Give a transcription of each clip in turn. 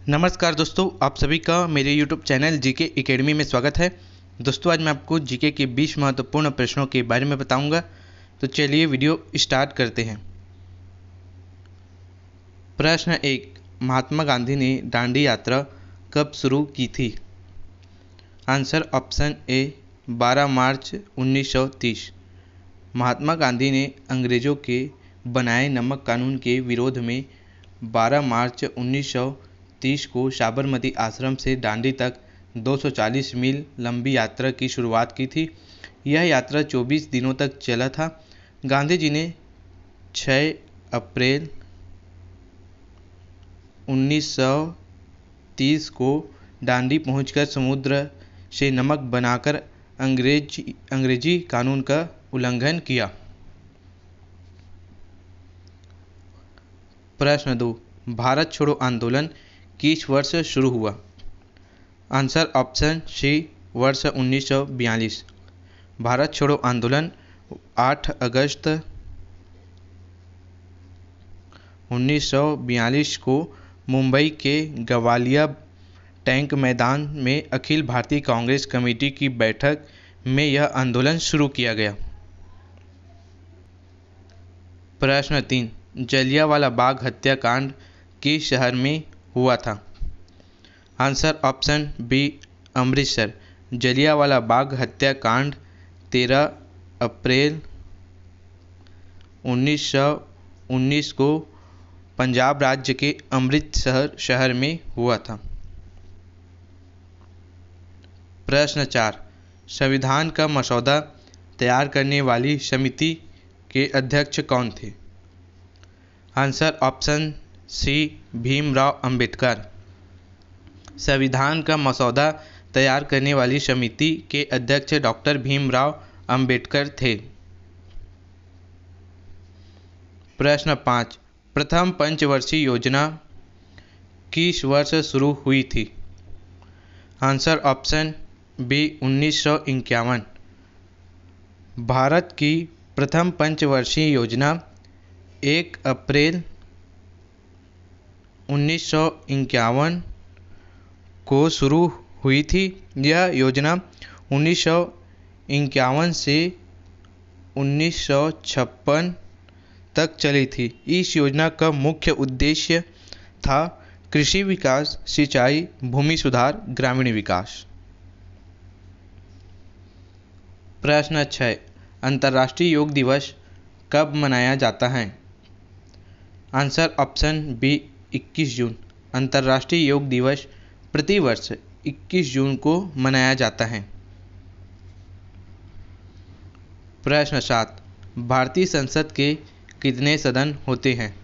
नमस्कार दोस्तों, आप सभी का मेरे YouTube चैनल जीके एकेडमी में स्वागत है। दोस्तों, आज मैं आपको जीके के 20 महत्वपूर्ण प्रश्नों के बारे में बताऊंगा। तो चलिए वीडियो स्टार्ट करते हैं। प्रश्न 1, महात्मा गांधी ने दांडी यात्रा कब शुरू की थी? आंसर ऑप्शन ए 12 मार्च 1930। महात्मा गांधी ने अंग्रेज़ों के बनाए नमक कानून के विरोध में 12 मार्च 1930 को साबरमती आश्रम से दांडी तक 240 मील लंबी यात्रा की शुरुआत की थी। यह यात्रा 24 दिनों तक चला था। गांधी जी ने 6 अप्रैल 1930 को दांडी पहुंचकर समुद्र से नमक बनाकर अंग्रेजी कानून का उल्लंघन किया। प्रश्न 2, भारत छोड़ो आंदोलन किस वर्ष शुरू हुआ? आंसर ऑप्शन सी वर्ष 1942। भारत छोड़ो आंदोलन 8 अगस्त 1942 को मुंबई के गवालिया टैंक मैदान में अखिल भारतीय कांग्रेस कमेटी की बैठक में यह आंदोलन शुरू किया गया। प्रश्न 3, जलियांवाला बाग हत्याकांड किस शहर में हुआ था? Answer option B Amritsar. Jallianwala Bagh हत्याकांड 13 अप्रैल 1919 को पंजाब राज्य के अमृतसर शहर में हुआ था। प्रश्न 4, संविधान का मसौदा तैयार करने वाली समिति के अध्यक्ष कौन थे? Answer option C Bhimrao Ambedkar. संविधान का मसौदा तैयार करने वाली समिति के अध्यक्ष डॉक्टर भीमराव अंबेडकर थे। प्रश्न 5, प्रथम पंचवर्षीय योजना किस वर्ष शुरू हुई थी? Answer option B 1951। भारत की प्रथम पंचवर्षीय योजना 1 अप्रैल 1951 को शुरू हुई थी। यह योजना 1951 से 1956 तक चली थी। इस योजना का मुख्य उद्देश्य था कृषि विकास, सिंचाई, भूमि सुधार, ग्रामीण विकास। प्रश्न 6, अंतर्राष्ट्रीय योग दिवस कब मनाया जाता है? आंसर ऑप्शन बी 21 जून। अंतर्राष्ट्रीय योग दिवस प्रतिवर्ष 21 जून को मनाया जाता है। प्रश्न 7, भारतीय संसद के कितने सदन होते हैं?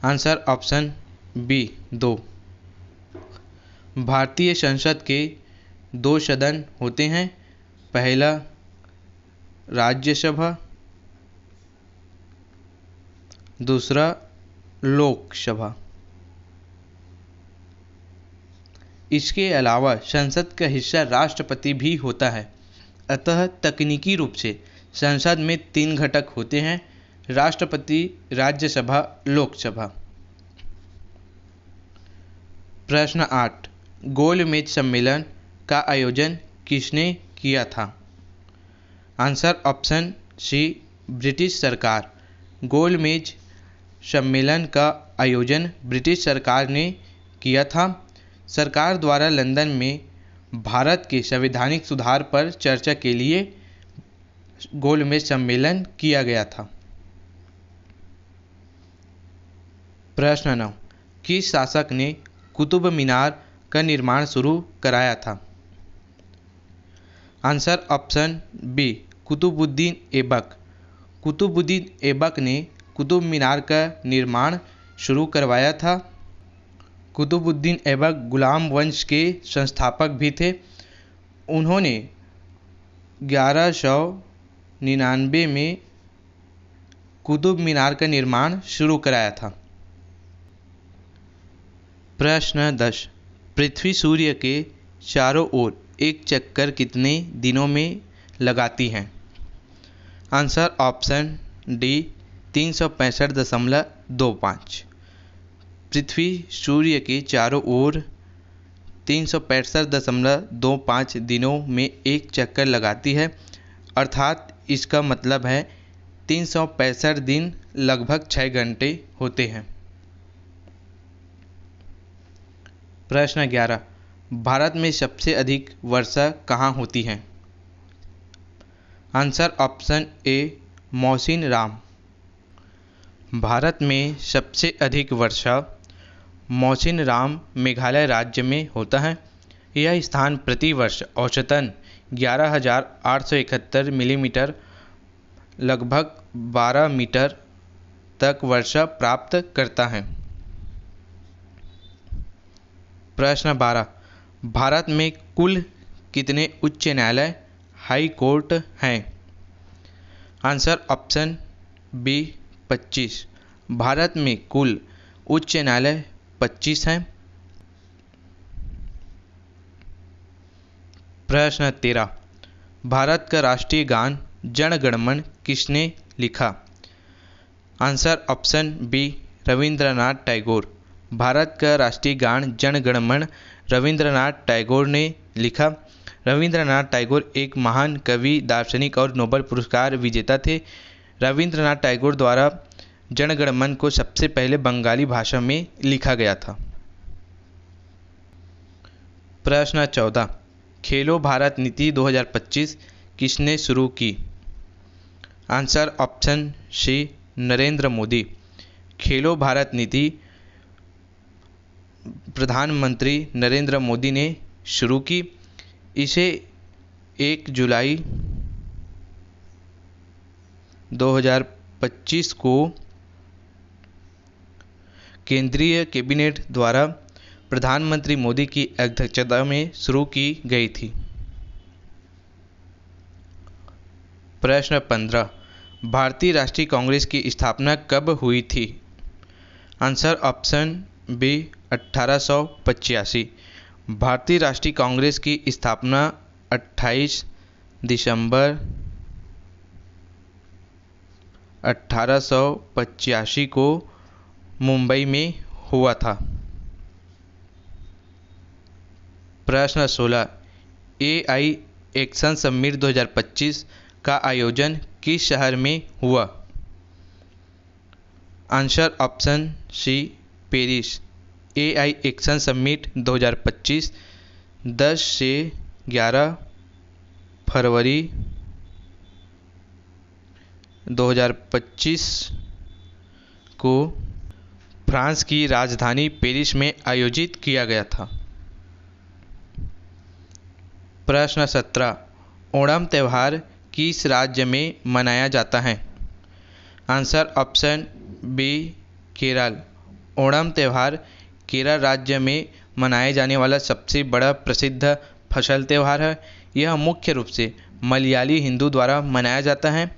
Answer option B 2। भारतीय संसद के 2 सदन होते हैं। पहला राज्यसभा, दूसरा लोकसभा। इसके अलावा संसद का हिस्सा राष्ट्रपति भी होता है। अतः तकनीकी रूप से संसद में 3 घटक होते हैं: राष्ट्रपति, राज्यसभा, लोकसभा। प्रश्न 8, गोलमेज सम्मेलन का आयोजन किसने किया था? आंसर ऑप्शन सी ब्रिटिश सरकार। गोलमेज सम्मेलन का आयोजन ब्रिटिश सरकार ने किया था। सरकार द्वारा लंदन में भारत के संवैधानिक सुधार पर चर्चा के लिए गोलमेज सम्मेलन किया गया था। प्रश्न 9, किस शासक ने कुतुब मीनार का निर्माण शुरू कराया था? Answer option B Qutbuddin Aibak. Qutbuddin Aibak ने कुतुब मीनार का निर्माण शुरू करवाया था। कुतुबुद्दीन ऐबक गुलाम वंश के संस्थापक भी थे। उन्होंने 1199 में कुतुब मीनार का निर्माण शुरू कराया था। प्रश्न 10, पृथ्वी सूर्य के चारों ओर एक चक्कर कितने दिनों में लगाती है? Answer option D 365.25। पृथ्वी सूर्य के चारों ओर 365.25 दिनों में एक चक्कर लगाती है, अर्थात इसका मतलब है 365 दिन लगभग 6 घंटे होते हैं। प्रश्न 11, भारत में सबसे अधिक वर्षा कहाँ होती है? आंसर ऑप्शन ए मौसिन राम। भारत में सबसे अधिक वर्षा मौसिन राम मेघालय राज्य में होता है। यह स्थान प्रति वर्ष औसतन 11,871 मिलीमीटर लगभग 12 मीटर तक वर्षा प्राप्त करता है। प्रश्न 12, भारत में कुल कितने उच्च न्यायालय हाई कोर्ट हैं? Answer option B 25। भारत में कुल उच्च न्यायालय 25 हैं। प्रश्न 13, भारत का राष्ट्रीय गान जन गण मन किसने लिखा? Answer option B Rabindranath Tagore. Bharat का राष्ट्रीय गान जन गण मन रविंद्रनाथ टैगोर ने लिखा। रविंद्रनाथ टैगोर एक महान कवि, दार्शनिक और नोबेल पुरस्कार विजेता थे। रविंद्रनाथ टैगोर द्वारा जन गण मन को सबसे पहले बंगाली भाषा में लिखा गया था। प्रश्न 14, खेलो भारत नीति 2025 किसने शुरू की? Answer option C Narendra Modi. Khelo Bharat नीति प्रधानमंत्री नरेंद्र मोदी ने शुरू की। इसे 1 जुलाई 2025 को केंद्रीय कैबिनेट द्वारा प्रधानमंत्री मोदी की अध्यक्षता में शुरू की गई थी। प्रश्न 15, भारतीय राष्ट्रीय कांग्रेस की स्थापना कब हुई थी? Answer option B 1885। भारतीय राष्ट्रीय कांग्रेस की स्थापना 28 दिसंबर 1885 को मुंबई में हुआ था। प्रश्न 16, AI एक्शन समिट 2025 का आयोजन किस शहर में हुआ? Answer option C Paris. AI action summit 2025 10 से 11 फरवरी 2025 को फ्रांस की राजधानी पेरिस में आयोजित किया गया था। प्रश्न 17, ओणम त्यौहार किस राज्य में मनाया जाता है? Answer option B Kerala. Onam त्यौहार केरल राज्य में मनाए जाने वाला सबसे बड़ा प्रसिद्ध फसल त्यौहार है। यह मुख्य रूप से मलयाली हिंदू द्वारा मनाया जाता है,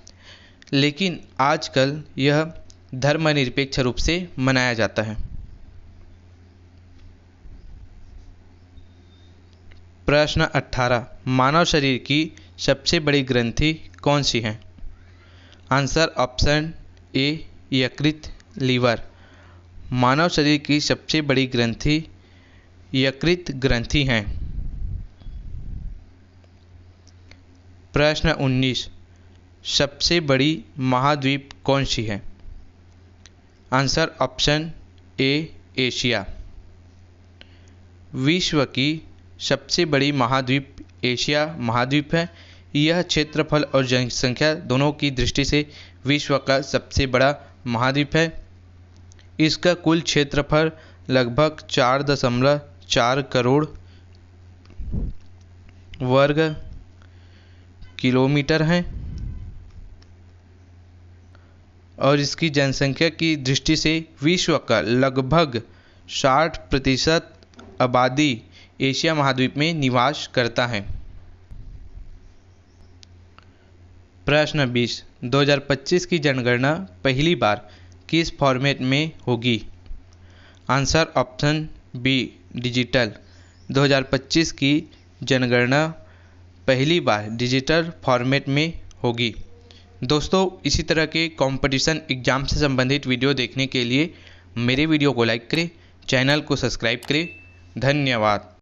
लेकिन आजकल यह धर्मनिरपेक्ष रूप से मनाया जाता है। प्रश्न 18, मानव शरीर की सबसे बड़ी ग्रंथि कौन सी है? आंसर ऑप्शन ए यकृत लीवर। मानव शरीर की सबसे बड़ी ग्रंथि यकृत ग्रंथि है। प्रश्न 19, सबसे बड़ी महाद्वीप कौन सी है? आंसर ऑप्शन ए एशिया। विश्व की सबसे बड़ी महाद्वीप एशिया महाद्वीप है। यह क्षेत्रफल और जनसंख्या दोनों की दृष्टि से विश्व का सबसे बड़ा महाद्वीप है। इसका कुल क्षेत्रफल लगभग 4.4 करोड़ वर्ग किलोमीटर है और इसकी जनसंख्या की दृष्टि से विश्व का लगभग 60% आबादी एशिया महाद्वीप में निवास करता है। प्रश्न 20, 2025 की जनगणना पहली बार किस फॉर्मेट में होगी? Answer option B digital. 2025 की जनगणना पहली बार डिजिटल फॉर्मेट में होगी। दोस्तों, इसी तरह के कंपटीशन एग्जाम से संबंधित वीडियो देखने के लिए मेरे वीडियो को लाइक करें, चैनल को सब्सक्राइब करें। धन्यवाद।